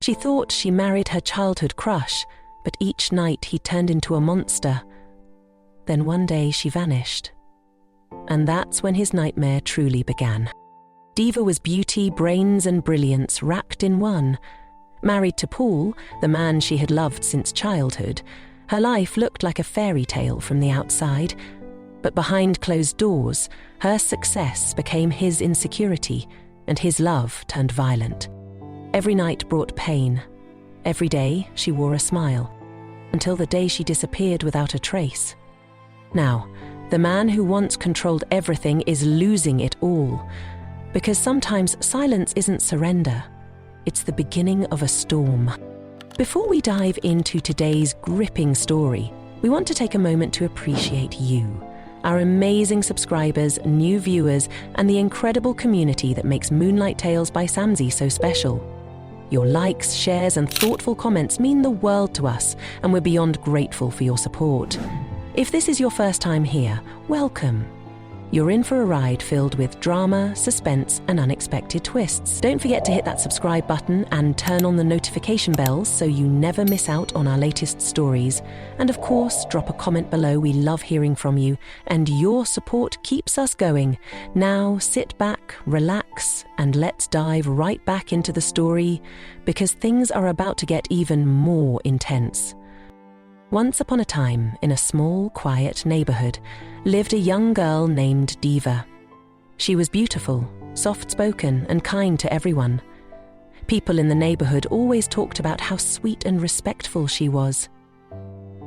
She thought she married her childhood crush, but each night he turned into a monster. Then one day she vanished. And that's when his nightmare truly began. Diva was beauty, brains and brilliance wrapped in one. Married to Paul, the man she had loved since childhood, her life looked like a fairy tale from the outside. But behind closed doors, her success became his insecurity, and his love turned violent. Every night brought pain. Every day she wore a smile, until the day she disappeared without a trace. Now, the man who once controlled everything is losing it all, because sometimes silence isn't surrender. It's the beginning of a storm. Before we dive into today's gripping story, we want to take a moment to appreciate you, our amazing subscribers, new viewers, and the incredible community that makes Moonlight Tales by Samzy so special. Your likes, shares, and thoughtful comments mean the world to us, and we're beyond grateful for your support. If this is your first time here, welcome. You're in for a ride filled with drama, suspense, and unexpected twists. Don't forget to hit that subscribe button and turn on the notification bells so you never miss out on our latest stories. And of course, drop a comment below. We love hearing from you, and your support keeps us going. Now, sit back, relax, and let's dive right back into the story, because things are about to get even more intense. Once upon a time, in a small, quiet neighborhood, lived a young girl named Diva. She was beautiful, soft-spoken, and kind to everyone. People in the neighborhood always talked about how sweet and respectful she was.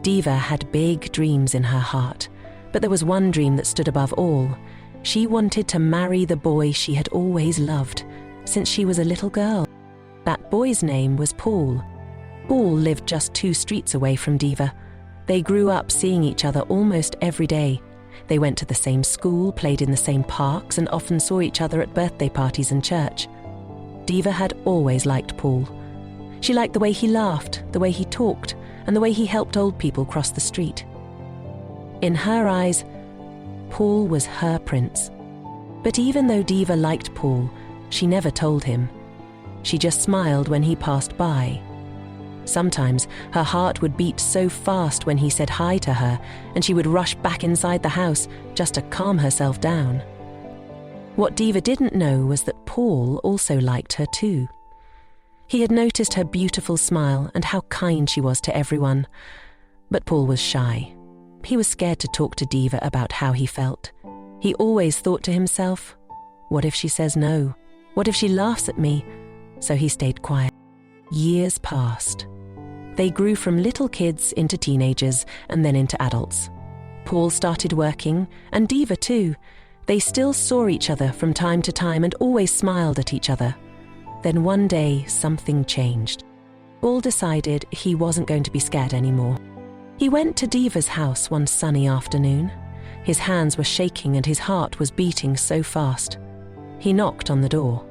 Diva had big dreams in her heart, but there was one dream that stood above all. She wanted to marry the boy she had always loved, since she was a little girl. That boy's name was Paul. Paul lived just 2 streets away from Diva. They grew up seeing each other almost every day. They went to the same school, played in the same parks, and often saw each other at birthday parties and church. Diva had always liked Paul. She liked the way he laughed, the way he talked, and the way he helped old people cross the street. In her eyes, Paul was her prince. But even though Diva liked Paul, she never told him. She just smiled when he passed by. Sometimes her heart would beat so fast when he said hi to her, and she would rush back inside the house just to calm herself down. What Diva didn't know was that Paul also liked her too. He had noticed her beautiful smile and how kind she was to everyone. But Paul was shy. He was scared to talk to Diva about how he felt. He always thought to himself, what if she says no? What if she laughs at me? So he stayed quiet. Years passed. They grew from little kids into teenagers and then into adults. Paul started working, and Diva too. They still saw each other from time to time and always smiled at each other. Then one day, something changed. Paul decided he wasn't going to be scared anymore. He went to Diva's house one sunny afternoon. His hands were shaking and his heart was beating so fast. He knocked on the door.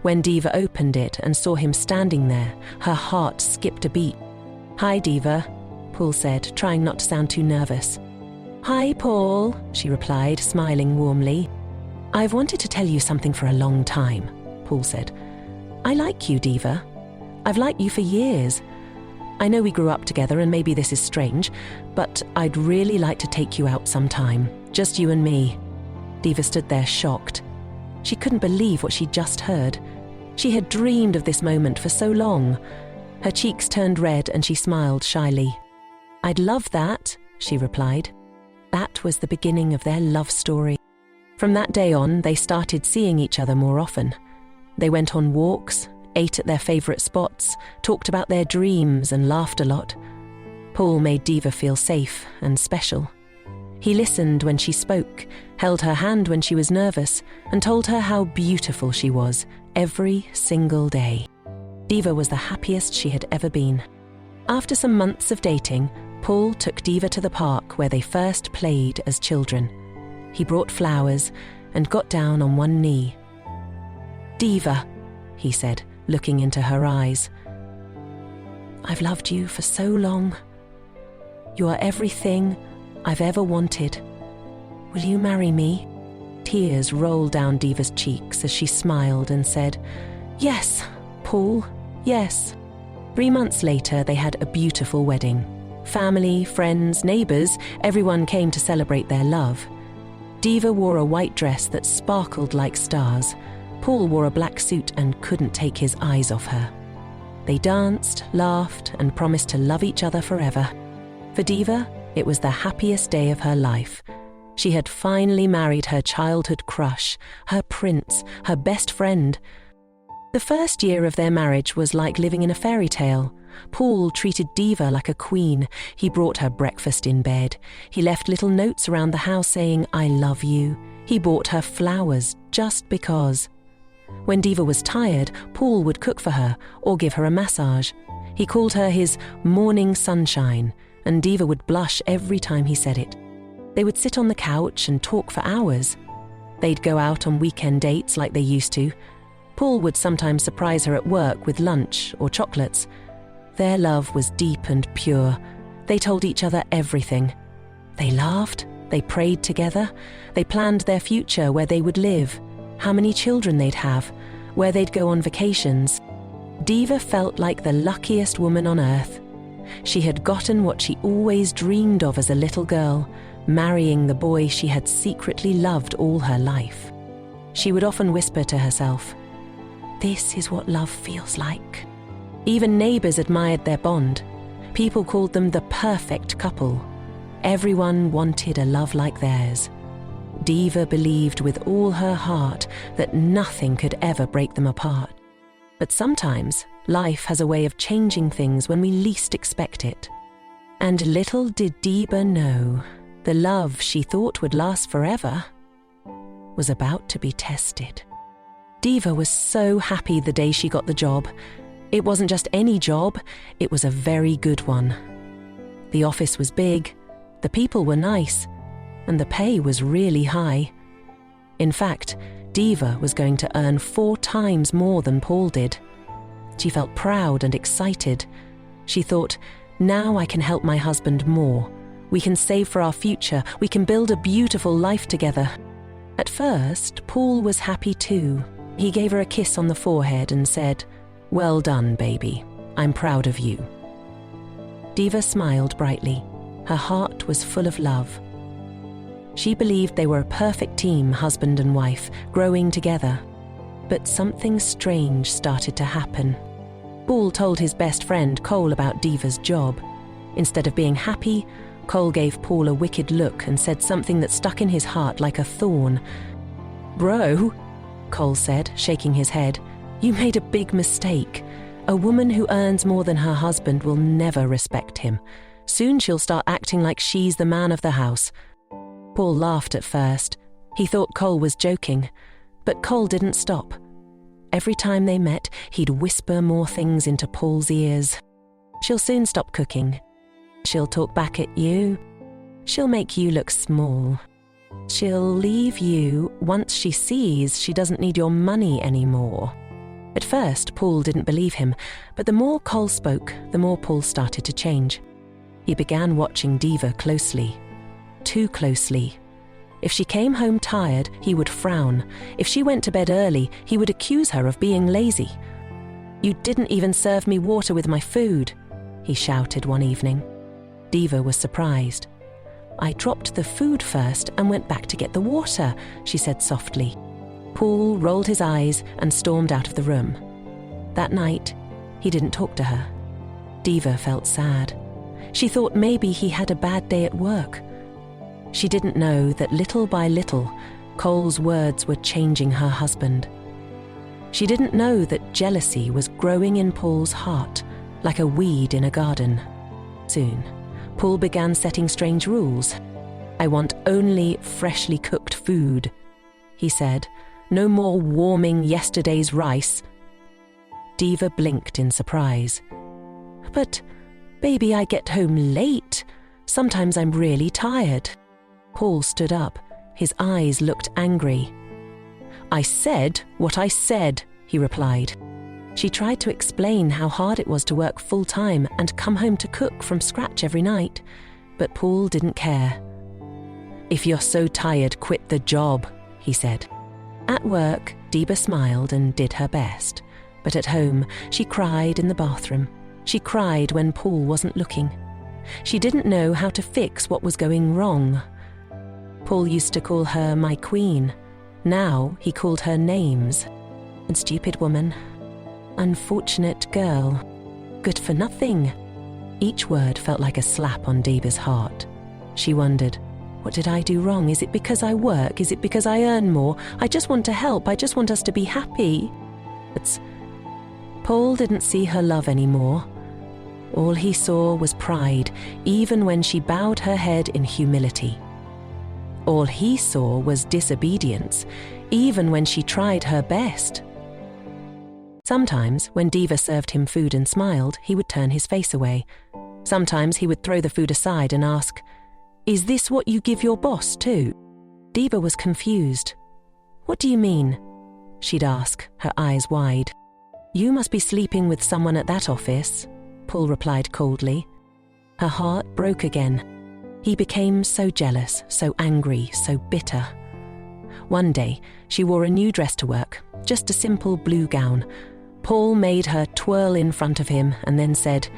When Diva opened it and saw him standing there, her heart skipped a beat. "Hi, Diva," Paul said, trying not to sound too nervous. "Hi, Paul," she replied, smiling warmly. "I've wanted to tell you something for a long time," Paul said. "I like you, Diva. I've liked you for years. I know we grew up together and maybe this is strange, but I'd really like to take you out sometime, just you and me." Diva stood there shocked. She couldn't believe what she'd just heard. She had dreamed of this moment for so long. Her cheeks turned red and she smiled shyly. "I'd love that," she replied. That was the beginning of their love story. From that day on, they started seeing each other more often. They went on walks, ate at their favorite spots, talked about their dreams and laughed a lot. Paul made Diva feel safe and special. He listened when she spoke, held her hand when she was nervous, and told her how beautiful she was every single day. Diva was the happiest she had ever been. After some months of dating, Paul took Diva to the park where they first played as children. He brought flowers and got down on one knee. "Diva," he said, looking into her eyes, "I've loved you for so long. You are everything I've ever wanted. Will you marry me?" Tears rolled down Diva's cheeks as she smiled and said, "Yes, Paul, yes." 3 months later, they had a beautiful wedding. Family, friends, neighbours, everyone came to celebrate their love. Diva wore a white dress that sparkled like stars. Paul wore a black suit and couldn't take his eyes off her. They danced, laughed, and promised to love each other forever. For Diva, it was the happiest day of her life. She had finally married her childhood crush, her prince, her best friend. The first year of their marriage was like living in a fairy tale. Paul treated Diva like a queen. He brought her breakfast in bed. He left little notes around the house saying, "I love you." He bought her flowers just because. When Diva was tired, Paul would cook for her or give her a massage. He called her his morning sunshine, and Diva would blush every time he said it. They would sit on the couch and talk for hours. They'd go out on weekend dates like they used to. Paul would sometimes surprise her at work with lunch or chocolates. Their love was deep and pure. They told each other everything. They laughed, they prayed together, they planned their future, where they would live, how many children they'd have, where they'd go on vacations. Diva felt like the luckiest woman on earth. She had gotten what she always dreamed of as a little girl, marrying the boy she had secretly loved all her life. She would often whisper to herself, "This is what love feels like." Even neighbours admired their bond. People called them the perfect couple. Everyone wanted a love like theirs. Diva believed with all her heart that nothing could ever break them apart. But sometimes life has a way of changing things when we least expect it. And little did Diva know, the love she thought would last forever was about to be tested. Diva was so happy the day she got the job. It wasn't just any job, it was a very good one. The office was big, the people were nice, and the pay was really high. In fact, Diva was going to earn 4 times more than Paul did. She felt proud and excited. She thought, now I can help my husband more. We can save for our future. We can build a beautiful life together. At first, Paul was happy too. He gave her a kiss on the forehead and said, "Well done, baby. I'm proud of you." Diva smiled brightly. Her heart was full of love. She believed they were a perfect team, husband and wife, growing together. But something strange started to happen. Paul told his best friend Cole about Diva's job. Instead of being happy, Cole gave Paul a wicked look and said something that stuck in his heart like a thorn. "Bro," Cole said, shaking his head, "you made a big mistake. A woman who earns more than her husband will never respect him. Soon she'll start acting like she's the man of the house." Paul laughed at first. He thought Cole was joking, but Cole didn't stop. Every time they met, he'd whisper more things into Paul's ears. "She'll soon stop cooking. She'll talk back at you. She'll make you look small. She'll leave you once she sees she doesn't need your money anymore." At first, Paul didn't believe him, but the more Cole spoke, the more Paul started to change. He began watching Diva closely. Too closely. If she came home tired, he would frown. If she went to bed early, he would accuse her of being lazy. "You didn't even serve me water with my food," he shouted one evening. Diva was surprised. "I dropped the food first and went back to get the water," she said softly. Paul rolled his eyes and stormed out of the room. That night, he didn't talk to her. Diva felt sad. She thought maybe he had a bad day at work. She didn't know that little by little, Cole's words were changing her husband. She didn't know that jealousy was growing in Paul's heart, like a weed in a garden. Soon, Paul began setting strange rules. "I want only freshly cooked food," he said. "No more warming yesterday's rice." Diva blinked in surprise. "But, baby, I get home late. Sometimes I'm really tired." Paul stood up. His eyes looked angry. "I said what I said," he replied. She tried to explain how hard it was to work full-time and come home to cook from scratch every night, but Paul didn't care. "If you're so tired, quit the job," he said. At work, Diva smiled and did her best, but at home, she cried in the bathroom. She cried when Paul wasn't looking. She didn't know how to fix what was going wrong. Paul used to call her my queen. Now he called her names. And stupid woman. Unfortunate girl. Good for nothing. Each word felt like a slap on Diva's heart. She wondered, what did I do wrong? Is it because I work? Is it because I earn more? I just want to help. I just want us to be happy. But Paul didn't see her love anymore. All he saw was pride, even when she bowed her head in humility. All he saw was disobedience, even when she tried her best. Sometimes, when Diva served him food and smiled, he would turn his face away. Sometimes he would throw the food aside and ask, "Is this what you give your boss too?" Diva was confused. "What do you mean?" she'd ask, her eyes wide. "You must be sleeping with someone at that office," Paul replied coldly. Her heart broke again. He became so jealous, so angry, so bitter. One day, she wore a new dress to work, just a simple blue gown. Paul made her twirl in front of him and then said,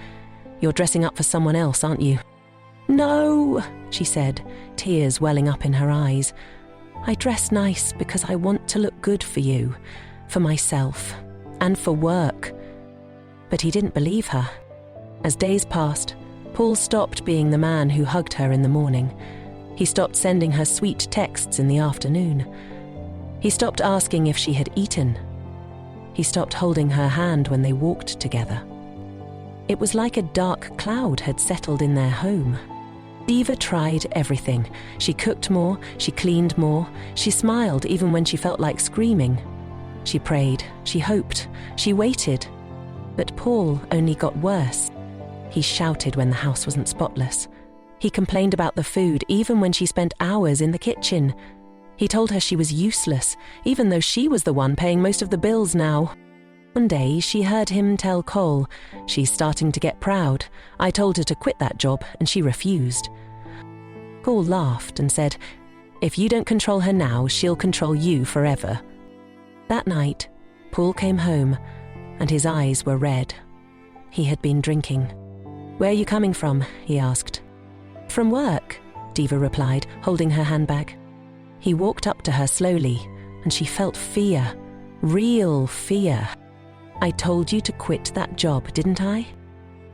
"You're dressing up for someone else, aren't you?" "No," she said, tears welling up in her eyes. "I dress nice because I want to look good for you, for myself, and for work." But he didn't believe her. As days passed, Paul stopped being the man who hugged her in the morning. He stopped sending her sweet texts in the afternoon. He stopped asking if she had eaten. He stopped holding her hand when they walked together. It was like a dark cloud had settled in their home. Diva tried everything. She cooked more, she cleaned more, she smiled even when she felt like screaming. She prayed, she hoped, she waited. But Paul only got worse. He shouted when the house wasn't spotless. He complained about the food even when she spent hours in the kitchen. He told her she was useless, even though she was the one paying most of the bills now. One day, she heard him tell Cole, "She's starting to get proud. I told her to quit that job, and she refused." Cole laughed and said, "If you don't control her now, she'll control you forever." That night, Paul came home, and his eyes were red. He had been drinking. "Where are you coming from?" he asked. "From work," Diva replied, holding her handbag. He walked up to her slowly, and she felt fear, real fear. "I told you to quit that job, didn't I?"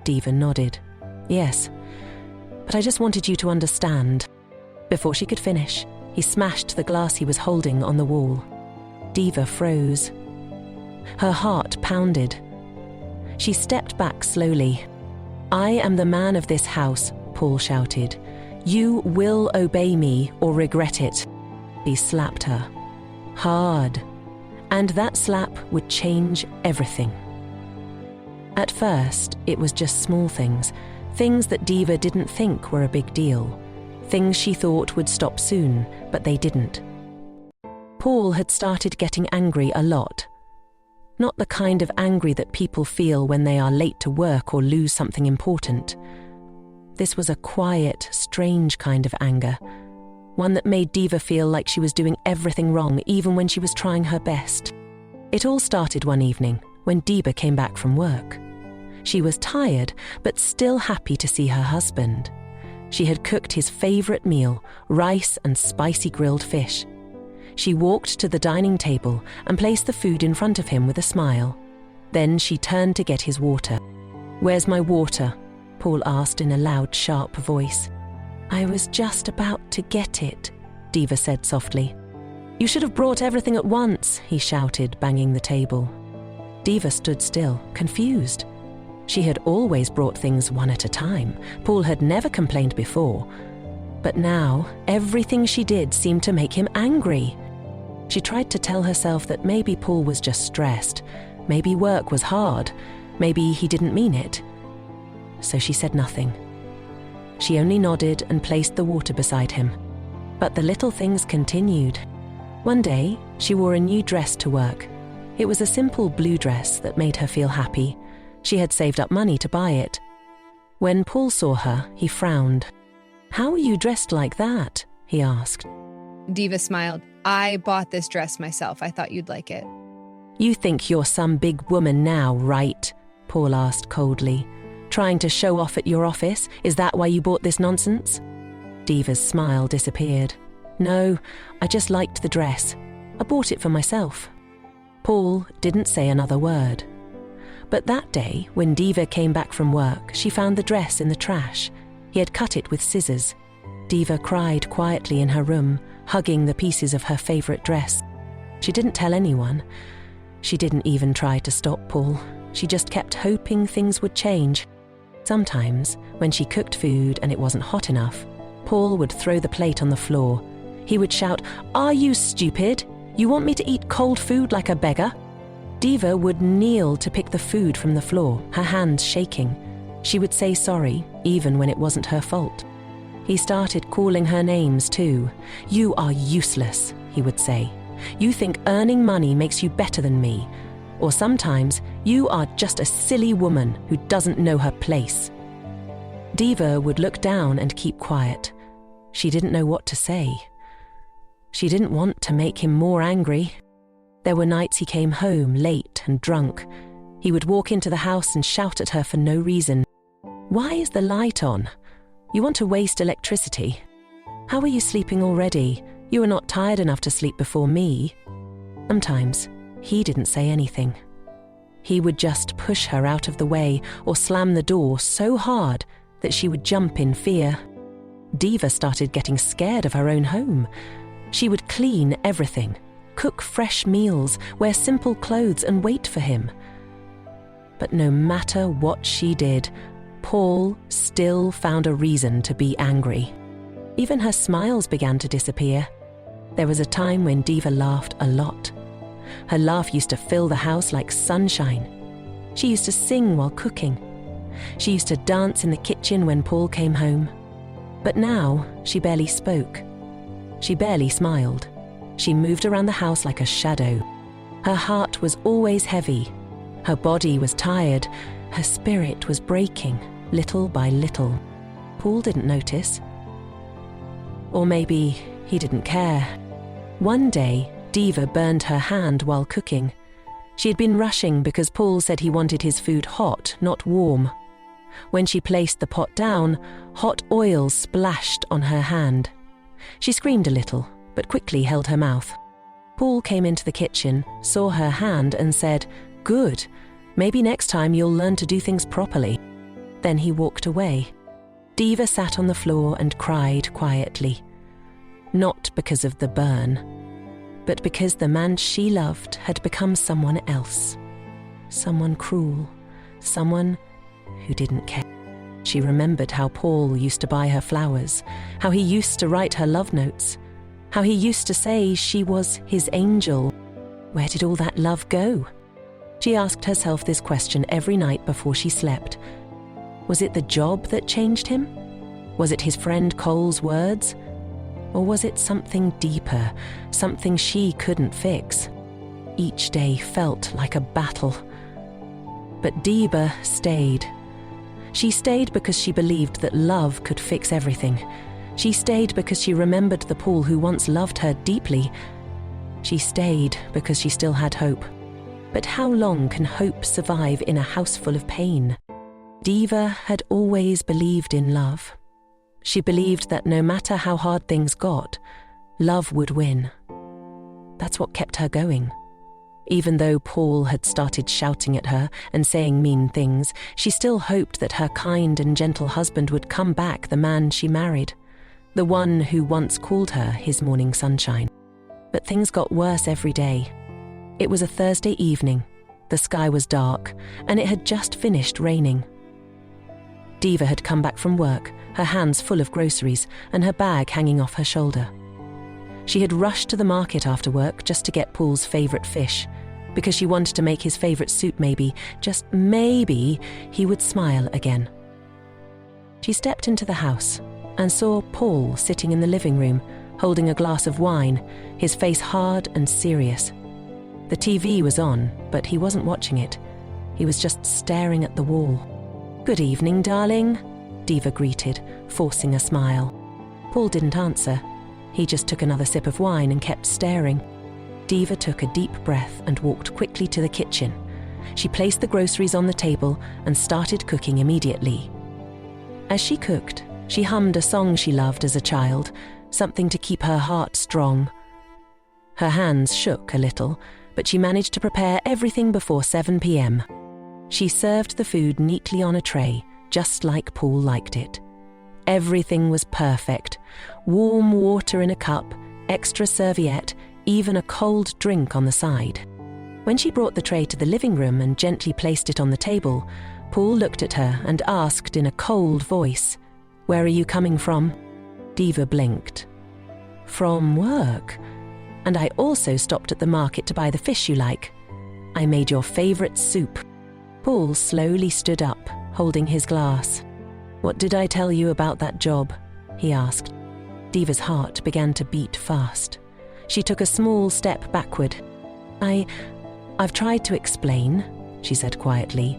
Diva nodded. "Yes, but I just wanted you to understand." Before she could finish, he smashed the glass he was holding on the wall. Diva froze. Her heart pounded. She stepped back slowly. "I am the man of this house," Paul shouted. "You will obey me or regret it." He slapped her. Hard. And that slap would change everything. At first, it was just small things, things that Diva didn't think were a big deal, things she thought would stop soon, but they didn't. Paul had started getting angry a lot. Not the kind of angry that people feel when they are late to work or lose something important. This was a quiet, strange kind of anger, one that made Diva feel like she was doing everything wrong even when she was trying her best. It all started one evening when Diva came back from work. She was tired, but still happy to see her husband. She had cooked his favourite meal, rice and spicy grilled fish. She walked to the dining table and placed the food in front of him with a smile. Then she turned to get his water. "Where's my water?" Paul asked in a loud, sharp voice. "I was just about to get it," Diva said softly. "You should have brought everything at once," he shouted, banging the table. Diva stood still, confused. She had always brought things one at a time. Paul had never complained before. But now, everything she did seemed to make him angry. She tried to tell herself that maybe Paul was just stressed. Maybe work was hard. Maybe he didn't mean it. So she said nothing. She only nodded and placed the water beside him. But the little things continued. One day, she wore a new dress to work. It was a simple blue dress that made her feel happy. She had saved up money to buy it. When Paul saw her, he frowned. "How are you dressed like that?" he asked. Diva smiled. "I bought this dress myself. I thought you'd like it." "You think you're some big woman now, right?" Paul asked coldly. Trying to show off at your office? Is that why you bought this nonsense?" Diva's smile disappeared. "No, I just liked the dress. I bought it for myself." Paul didn't say another word. But that day, when Diva came back from work, she found the dress in the trash. He had cut it with scissors. Diva cried quietly in her room, hugging the pieces of her favourite dress. She didn't tell anyone. She didn't even try to stop Paul. She just kept hoping things would change. Sometimes, when she cooked food and it wasn't hot enough, Paul would throw the plate on the floor. He would shout, "Are you stupid? You want me to eat cold food like a beggar?" Diva would kneel to pick the food from the floor, her hands shaking. She would say sorry, even when it wasn't her fault. He started calling her names too. "You are useless," he would say. "You think earning money makes you better than me." Or sometimes, "You are just a silly woman who doesn't know her place." Diva would look down and keep quiet. She didn't know what to say. She didn't want to make him more angry. There were nights he came home late and drunk. He would walk into the house and shout at her for no reason. "Why is the light on? You want to waste electricity? How are you sleeping already? You are not tired enough to sleep before me." Sometimes he didn't say anything. He would just push her out of the way or slam the door so hard that she would jump in fear. Diva started getting scared of her own home. She would clean everything, cook fresh meals, wear simple clothes and wait for him. But no matter what she did, Paul still found a reason to be angry. Even her smiles began to disappear. There was a time when Diva laughed a lot. Her laugh used to fill the house like sunshine. She used to sing while cooking. She used to dance in the kitchen when Paul came home. But now she barely spoke. She barely smiled. She moved around the house like a shadow. Her heart was always heavy. Her body was tired. Her spirit was breaking, little by little. Paul didn't notice. Or maybe he didn't care. One day, Diva burned her hand while cooking. She had been rushing because Paul said he wanted his food hot, not warm. When she placed the pot down, hot oil splashed on her hand. She screamed a little, but quickly held her mouth. Paul came into the kitchen, saw her hand and said, "Good, maybe next time you'll learn to do things properly." Then he walked away. Diva sat on the floor and cried quietly. Not because of the burn, but because the man she loved had become someone else. Someone cruel, someone who didn't care. She remembered how Paul used to buy her flowers, how he used to write her love notes, how he used to say she was his angel. Where did all that love go? She asked herself this question every night before she slept. Was it the job that changed him? Was it his friend Cole's words? Or was it something deeper, something she couldn't fix? Each day felt like a battle. But Diva stayed. She stayed because she believed that love could fix everything. She stayed because she remembered the Paul who once loved her deeply. She stayed because she still had hope. But how long can hope survive in a house full of pain? Diva had always believed in love. She believed that no matter how hard things got, love would win. That's what kept her going. Even though Paul had started shouting at her and saying mean things, she still hoped that her kind and gentle husband would come back, the man she married, the one who once called her his morning sunshine. But things got worse every day. It was a Thursday evening, the sky was dark, and it had just finished raining. Diva had come back from work, her hands full of groceries and her bag hanging off her shoulder. She had rushed to the market after work just to get Paul's favourite fish, because she wanted to make his favourite soup. Maybe, just maybe, he would smile again. She stepped into the house and saw Paul sitting in the living room, holding a glass of wine, his face hard and serious. The TV was on, but he wasn't watching it. He was just staring at the wall. "Good evening, darling," Diva greeted, forcing a smile. Paul didn't answer. He just took another sip of wine and kept staring. Diva took a deep breath and walked quickly to the kitchen. She placed the groceries on the table and started cooking immediately. As she cooked, she hummed a song she loved as a child, something to keep her heart strong. Her hands shook a little, but she managed to prepare everything before 7 p.m. She served the food neatly on a tray, just like Paul liked it. Everything was perfect. Warm water in a cup, extra serviette, even a cold drink on the side. When she brought the tray to the living room and gently placed it on the table, Paul looked at her and asked in a cold voice, "Where are you coming from?" Diva blinked. "From work. And I also stopped at the market to buy the fish you like. I made your favorite soup." Paul slowly stood up, holding his glass. "What did I tell you about that job?" he asked. Diva's heart began to beat fast. She took a small step backward. I've tried to explain," she said quietly.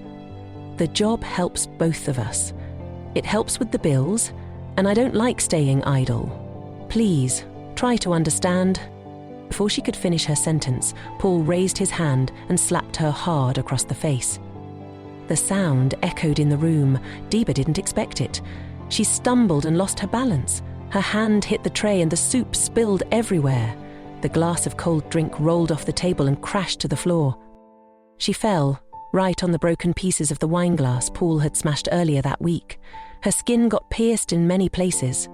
"The job helps both of us. It helps with the bills, and I don't like staying idle. Please, try to understand." Before she could finish her sentence, Paul raised his hand and slapped her hard across the face. The sound echoed in the room. Diva didn't expect it. She stumbled and lost her balance. Her hand hit the tray and the soup spilled everywhere. The glass of cold drink rolled off the table and crashed to the floor. She fell, right on the broken pieces of the wine glass Paul had smashed earlier that week. Her skin got pierced in many places.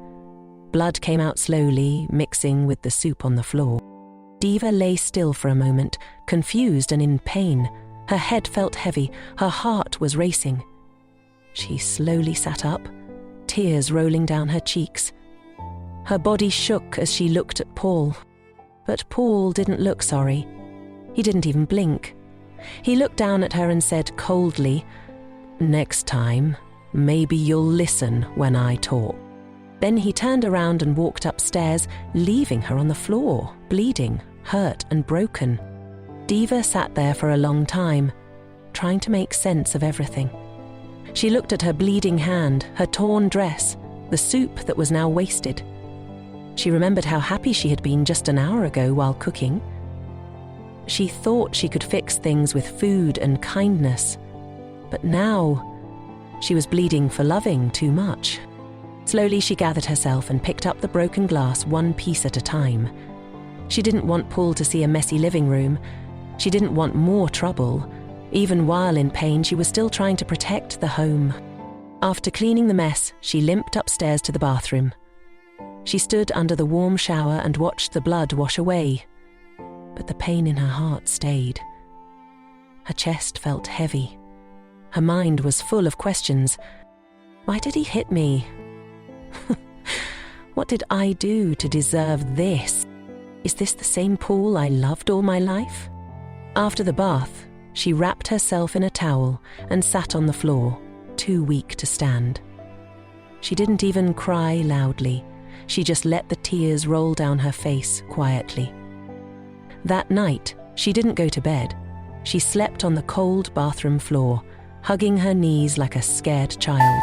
Blood came out slowly, mixing with the soup on the floor. Diva lay still for a moment, confused and in pain. Her head felt heavy, her heart was racing. She slowly sat up, tears rolling down her cheeks. Her body shook as she looked at Paul. But Paul didn't look sorry. He didn't even blink. He looked down at her and said coldly, "Next time, maybe you'll listen when I talk." Then he turned around and walked upstairs, leaving her on the floor, bleeding, hurt and broken. Diva sat there for a long time, trying to make sense of everything. She looked at her bleeding hand, her torn dress, the soup that was now wasted. She remembered how happy she had been just an hour ago while cooking. She thought she could fix things with food and kindness, but now she was bleeding for loving too much. Slowly she gathered herself and picked up the broken glass one piece at a time. She didn't want Paul to see a messy living room. She didn't want more trouble. Even while in pain, she was still trying to protect the home. After cleaning the mess, she limped upstairs to the bathroom. She stood under the warm shower and watched the blood wash away. But the pain in her heart stayed. Her chest felt heavy. Her mind was full of questions. Why did he hit me? What did I do to deserve this? Is this the same Paul I loved all my life? After the bath, she wrapped herself in a towel and sat on the floor, too weak to stand. She didn't even cry loudly. She just let the tears roll down her face quietly. That night, she didn't go to bed. She slept on the cold bathroom floor, hugging her knees like a scared child.